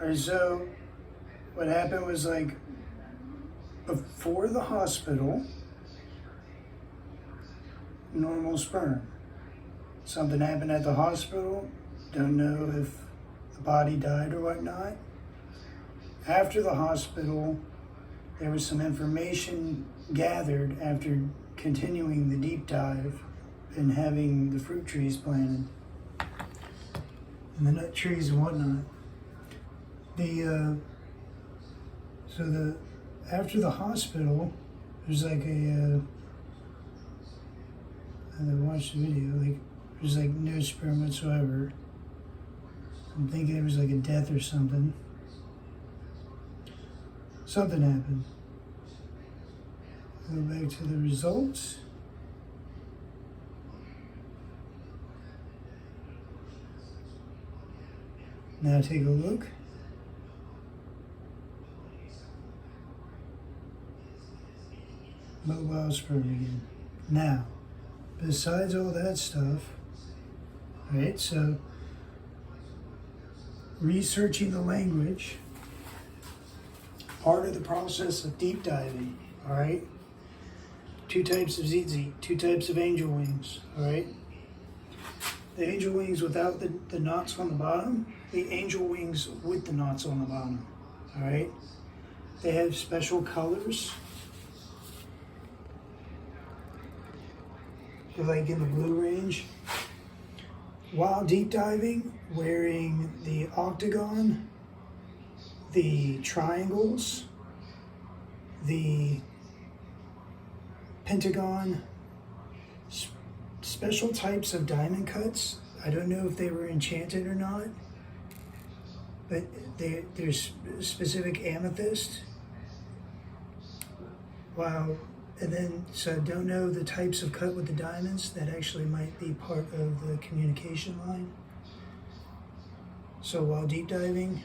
Alright, so what happened was like before the hospital, normal sperm. Something happened at the hospital, don't know if the body died or whatnot. After the hospital, there was some information gathered after continuing the deep dive and having the fruit trees planted and the nut trees and whatnot. After the hospital, there's like I watched the video, like there's like no sperm whatsoever. I'm thinking it was like a death or something. Something happened. Go back to the results. Now take a look. Mobile sperm again. Now, besides all that stuff, right, so researching the language, part of the process of deep diving, all right? 2 types of tzitzit, 2 types of angel wings, all right? The angel wings without the knots on the bottom, the angel wings with the knots on the bottom, all right? They have special colors. Like in the blue range. While deep diving, wearing the octagon, the triangles, the pentagon, special types of diamond cuts. I don't know if they were enchanted or not, but there's specific amethyst. Wow. And then, so I don't know the types of cut with the diamonds. That actually might be part of the communication line. So while deep diving,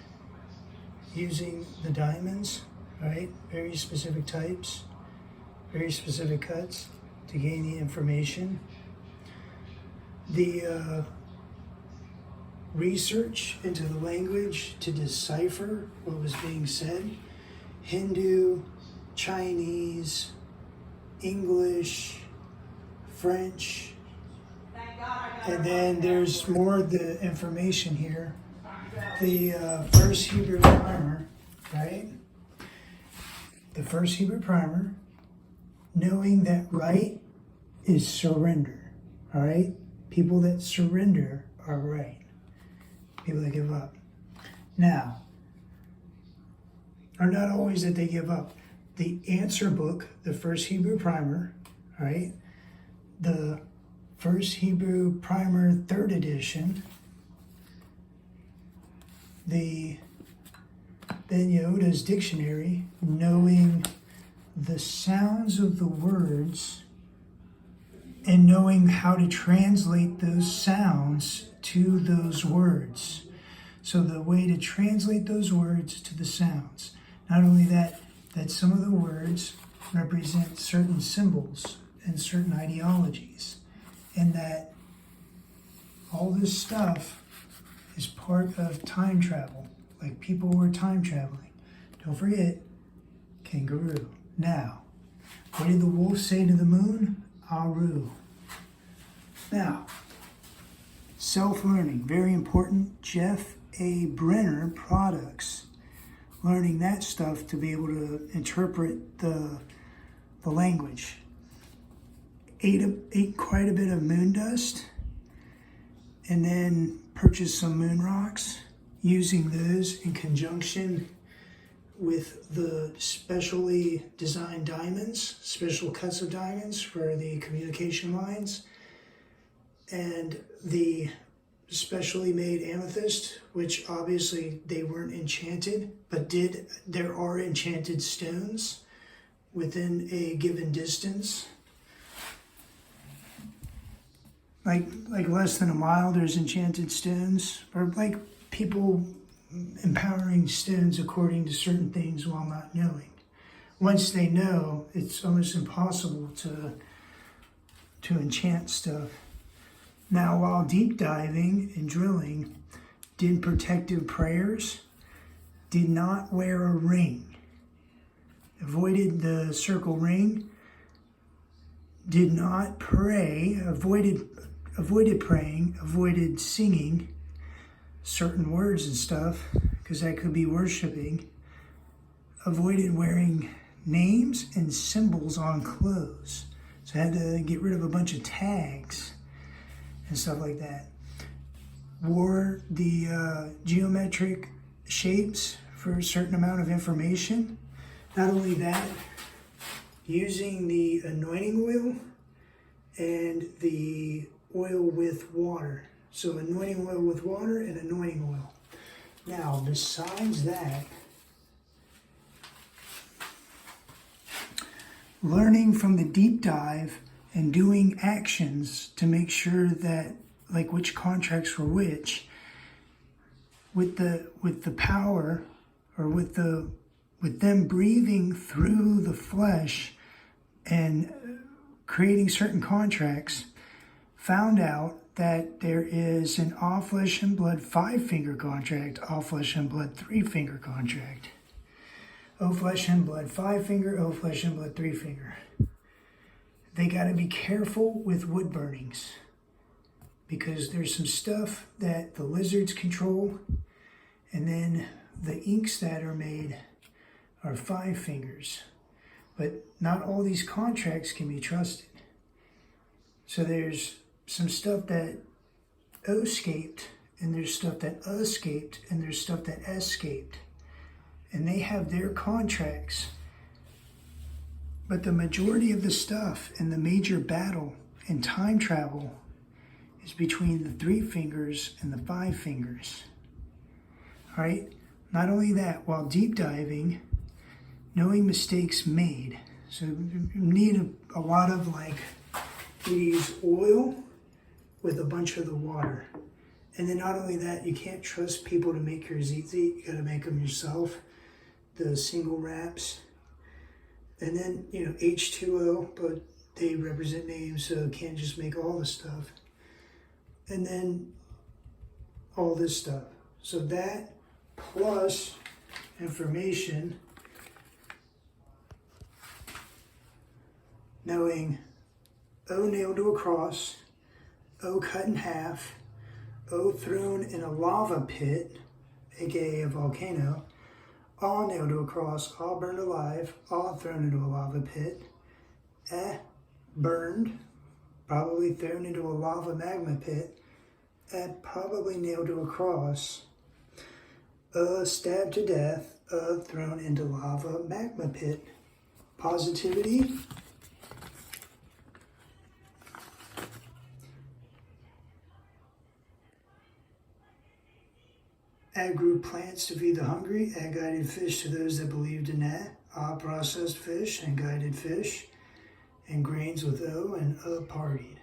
using the diamonds, right? Very specific types, very specific cuts to gain the information. The research into the language to decipher what was being said. Hindu, Chinese, English, French, and then there's more of the information here. The first Hebrew primer, right? The first Hebrew primer, knowing that right is surrender, all right? People that surrender are right. People that give up. Now, are not always that they give up. The answer book, the first Hebrew primer, right? The first Hebrew primer, 3rd edition. The Ben Yehuda's dictionary, knowing the sounds of the words and knowing how to translate those sounds to those words. So the way to translate those words to the sounds. Not only that some of the words represent certain symbols and certain ideologies, and that all this stuff is part of time travel, like people were time traveling. Don't forget, kangaroo. Now, what did the wolf say to the moon? Aru. Now, self-learning, very important. Jeff A. Brenner products. Learning that stuff to be able to interpret the language. Ate quite a bit of moon dust, and then purchased some moon rocks, using those in conjunction with the specially designed diamonds, special cuts of diamonds for the communication lines, and the specially made amethyst, which obviously they weren't enchanted, but there are enchanted stones within a given distance. Like less than a mile, there's enchanted stones, or like people empowering stones according to certain things while not knowing. Once they know, it's almost impossible to enchant stuff. Now, while deep diving and drilling, did protective prayers, did not wear a ring, avoided the circle ring, did not pray, avoided praying, avoided singing certain words and stuff, because that could be worshiping, avoided wearing names and symbols on clothes. So I had to get rid of a bunch of tags and stuff like that. Wore the geometric shapes for a certain amount of information. Not only that, using the anointing oil and the oil with water. So anointing oil with water and anointing oil. Now, besides that, learning from the deep dive and doing actions to make sure that, like, which contracts were which, with the power, or with them breathing through the flesh and creating certain contracts, found out that there is an all flesh and blood 5-finger contract, all flesh and blood 3-finger contract. O flesh and blood 5-finger, O flesh and blood 3-finger. They got to be careful with wood burnings, because there's some stuff that the lizards control, and then the inks that are made are 5 fingers. But not all these contracts can be trusted. So there's some stuff that escaped, and there's stuff that escaped, and there's stuff that escaped. And they have their contracts. But the majority of the stuff in the major battle and time travel is between the 3 fingers and the 5 fingers. All right? Not only that, while deep diving, knowing mistakes made. So you need a lot of, like, you use oil with a bunch of the water. And then not only that, you can't trust people to make your tzitzit. You got to make them yourself. The single wraps. And then, H2O, but they represent names, so can't just make all the stuff. And then all this stuff. So that plus information, knowing O nailed to a cross, O cut in half, O thrown in a lava pit, aka a volcano, all nailed to a cross, all burned alive, all thrown into a lava pit, burned, probably thrown into a lava magma pit, probably nailed to a cross, stabbed to death, thrown into lava magma pit. Positivity. Grew plants to feed the hungry, guided fish to those that believed in that, processed fish and guided fish, and grains with O, and partied.